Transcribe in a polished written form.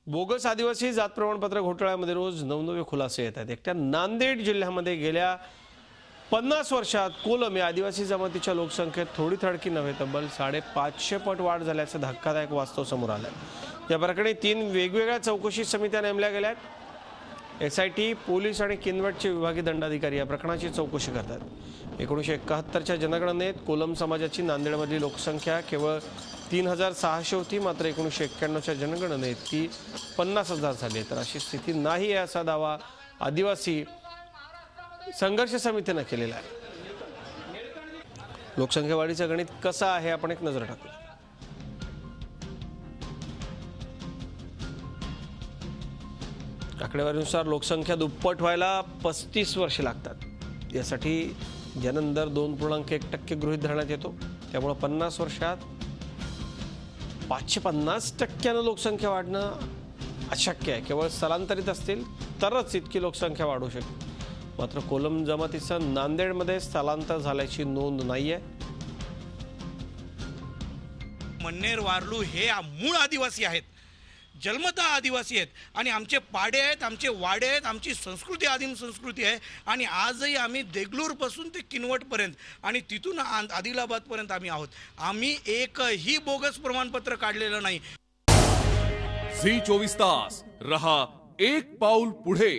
Bogus आदिवासी जात प्रमाणपत्र घोटाळ्यामध्ये रोज नवनवे खुलासे येत आहेत। एकट्या नांदेड जिल्ह्यामध्ये गेल्या 50 वर्षात कोलम या आदिवासी जमातीच्या लोकसंख्येत थोडी थडकी नव्हे तब्बल 550 पट वाढ झाल्याचं धक्कादायक वास्तव समोर आलंय। या प्रकरणी 3 वेगवेगळ्या चौकशी समित्या नेमल्या गेल्या आहेत। एसआयटी, पोलीस आणि किनवटचे विभागीय दंडाधिकारी या प्रकरणाची चौकशी करतात। 1971च्या जनगणनेत कोलम समाजाची नांदेडमधली लोकसंख्या केवळ 3600 होती, मात्र 1991च्या जनगणनेत ती 50,000 झाली। तर अशी स्थिती नाही आहे असा दावा आदिवासी संघर्ष समितीने केलेला आहे। लोकसंख्या वाढीचं गणित कसं आहे आपण एक नजर टाकू। आकडेवारीनुसार लोकसंख्या दुप्पट व्हायला 35 वर्षे लागतात। यासाठी जनन दर 2.1% गृहीत धरण्यात येतो। त्यामुळे 50 वर्षात 550% लोकसंख्या वाढणं अशक्य आहे। केवळ स्थलांतरित असतील तरच इतकी लोकसंख्या वाढू शकते। मात्र कोलम जमातीचं नांदेडमध्ये स्थलांतर झाल्याची नोंद नाहीये। मन्नेर, वारलू हे मूळ आदिवासी आहेत, जन्मतः आदिवासी आहेत आणि आमचे पाडे आहेत, आमचे वाडे आहेत, आमची संस्कृती आदिम संस्कृती आहे। आणि आजही आम्ही देगलूरपासून ते किनवटपर्यंत आणि तिथून आदिलाबादपर्यंत आम्ही आहोत। आम्ही एकही बोगस प्रमाणपत्र काढलेलं नाही। झी 24 तास रहा एक पाऊल पुढे।